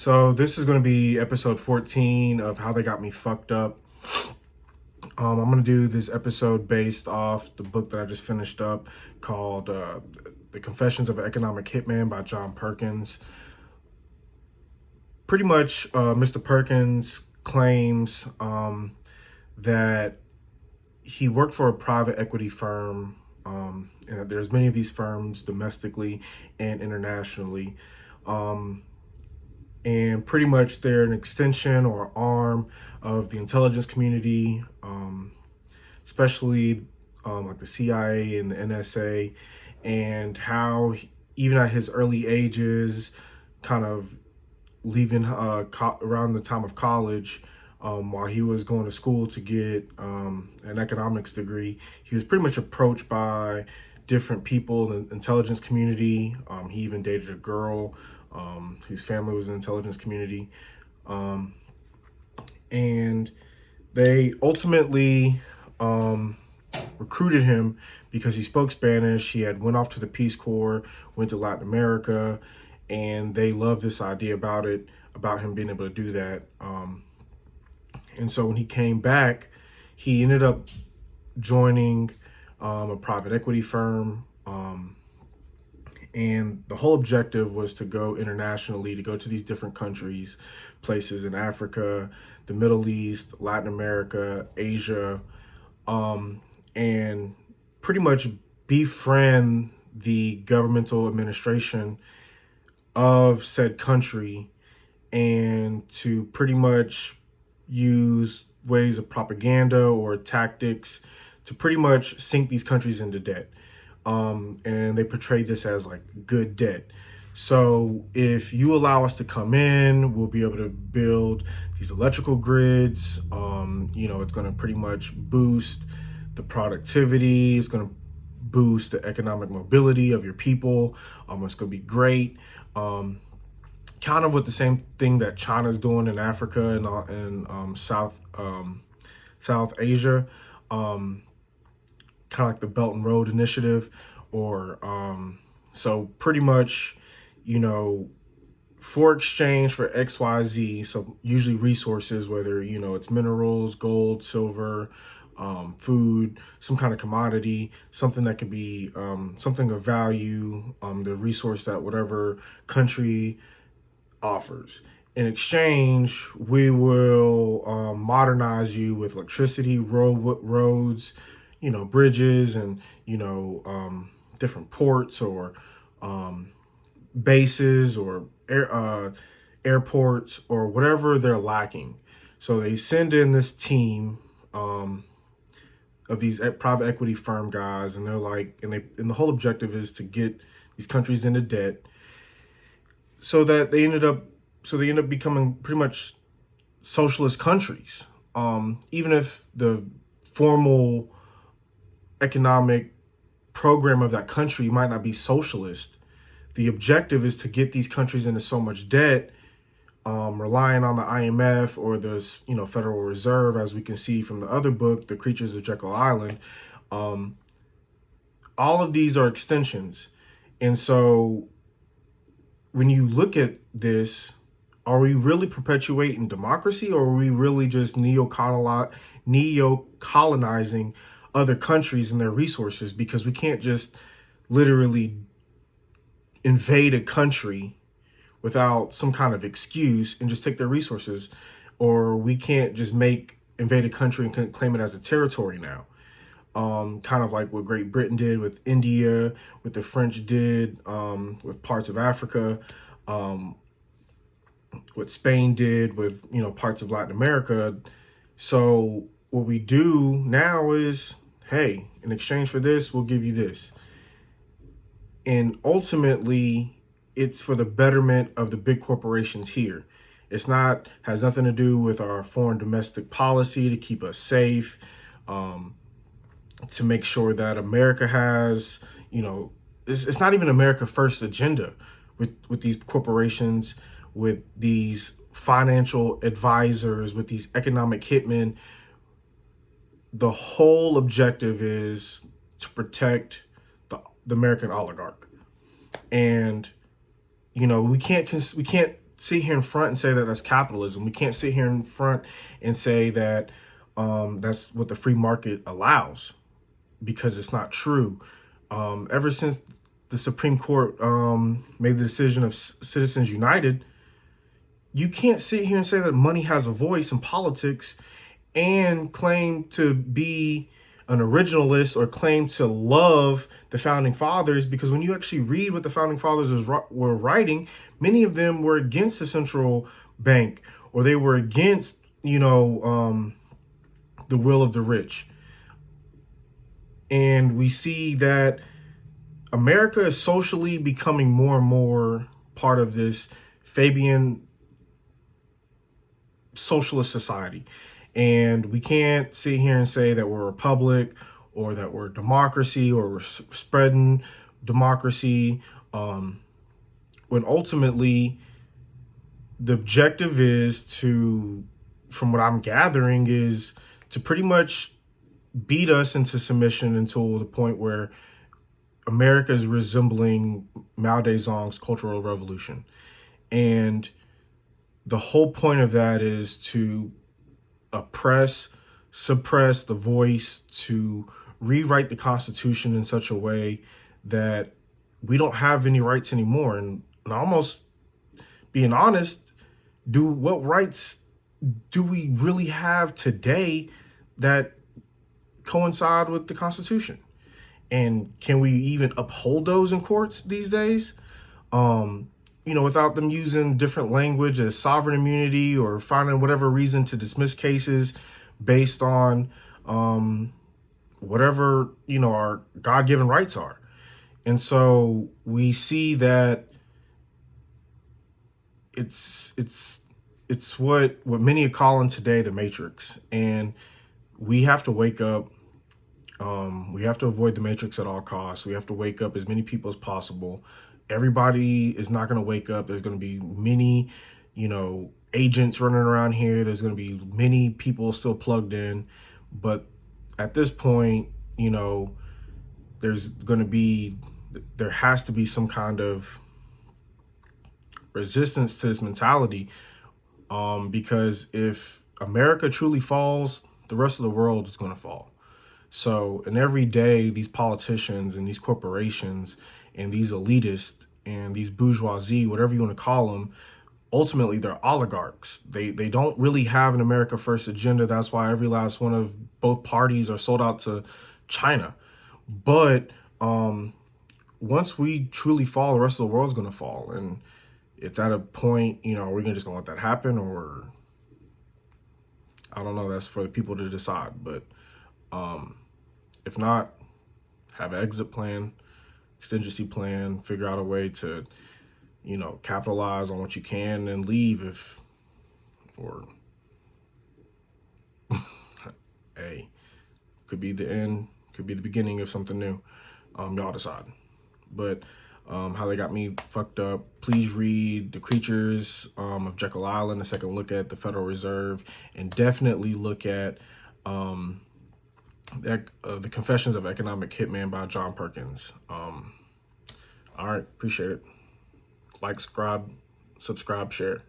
So this is going to be episode 14 of How They Got Me Fucked Up. I'm going to do this episode based off the book that I just finished up called The Confessions of an Economic Hitman by John Perkins. Pretty much, Mr. Perkins claims that he worked for a private equity firm, and that there's many of these firms domestically and internationally. And pretty much they're an extension or arm of the intelligence community, especially like the CIA and the NSA, and how even at his early ages, kind of leaving around the time of college, while he was going to school to get an economics degree, he was pretty much approached by different people in the intelligence community. He even dated a girl whose family was in the intelligence community. And they ultimately recruited him because he spoke Spanish. He had went off to the Peace Corps, went to Latin America, and they loved this idea about him being able to do that. And so when he came back, he ended up joining a private equity firm. And the whole objective was to go internationally, to go to these different countries, places in Africa, the Middle East, Latin America, Asia, and pretty much befriend the governmental administration of said country, and to pretty much use ways of propaganda or tactics to pretty much sink these countries into debt. And they portrayed this as like good debt. So if you allow us to come in, we'll be able to build these electrical grids. It's going to pretty much boost the productivity. It's going to boost the economic mobility of your people. It's going to be great. Kind of with the same thing that China's doing in Africa and South Asia. Kind of like the Belt and Road Initiative, or so pretty much, for exchange for XYZ, so usually resources, whether, it's minerals, gold, silver, food, some kind of commodity, something that could be something of value, the resource that whatever country offers. In exchange, we will modernize you with electricity, roads, bridges, and, different ports or bases or airports or whatever they're lacking. So they send in this team of these private equity firm guys, and they're like, and the whole objective is to get these countries into debt, so that they end up becoming pretty much socialist countries. Even if the formal economic program of that country might not be socialist, the objective is to get these countries into so much debt, relying on the IMF or the Federal Reserve, as we can see from the other book, The Creatures of Jekyll Island. All of these are extensions. And so when you look at this, are we really perpetuating democracy, or are we really just neo-colonizing other countries and their resources? Because we can't just literally invade a country without some kind of excuse and just take their resources, or we can't just invade a country and claim it as a territory now. Kind of like what Great Britain did with India, what the French did with parts of Africa, what Spain did with parts of Latin America. So what we do now is, hey, in exchange for this, we'll give you this. And ultimately, it's for the betterment of the big corporations here. Has nothing to do with our foreign domestic policy to keep us safe, to make sure that America has, it's not even America first agenda with these corporations, with these financial advisors, with these economic hitmen. The whole objective is to protect the American oligarch. And we can't sit here in front and say that that's capitalism. We can't sit here in front and say that that's what the free market allows, because it's not true. Ever since the Supreme Court made the decision of Citizens United, you can't sit here and say that money has a voice in politics and claim to be an originalist or claim to love the founding fathers, because when you actually read what the founding fathers were writing, many of them were against the central bank, or they were against, the will of the rich. And we see that America is socially becoming more and more part of this Fabian socialist society. And we can't sit here and say that we're a republic or that we're democracy or we're spreading democracy, when ultimately the objective is to, from what I'm gathering, is to pretty much beat us into submission until the point where America is resembling Mao Zedong's Cultural Revolution. And the whole point of that is to oppress, suppress the voice, to rewrite the Constitution in such a way that we don't have any rights anymore. And almost being honest, what rights do we really have today that coincide with the Constitution? And can we even uphold those in courts these days? Without them using different language as sovereign immunity or finding whatever reason to dismiss cases based on whatever, our God-given rights are. And so we see that it's what many are calling today the Matrix. And we have to wake up. We have to avoid the Matrix at all costs. We have to wake up as many people as possible. Everybody is not going to wake up. There's going to be many, agents running around here. There's going to be many people still plugged in. But at this point, there has to be some kind of resistance to this mentality. Because if America truly falls, the rest of the world is going to fall. So, and every day, these politicians and these corporations and these elitists and these bourgeoisie, whatever you want to call them, ultimately they're oligarchs. They don't really have an America First agenda. That's why every last one of both parties are sold out to China. But once we truly fall, the rest of the world's going to fall. And it's at a point, are we just going to let that happen? Or I don't know. That's for the people to decide. But if not, have an exit plan, contingency plan, figure out a way to, capitalize on what you can and leave hey, could be the end, could be the beginning of something new. Y'all decide. But how they got me fucked up, please read The Creatures of Jekyll Island, a second look at the Federal Reserve, and definitely look at The Confessions of Economic Hitman by John Perkins. All right, appreciate it. Like, subscribe, share.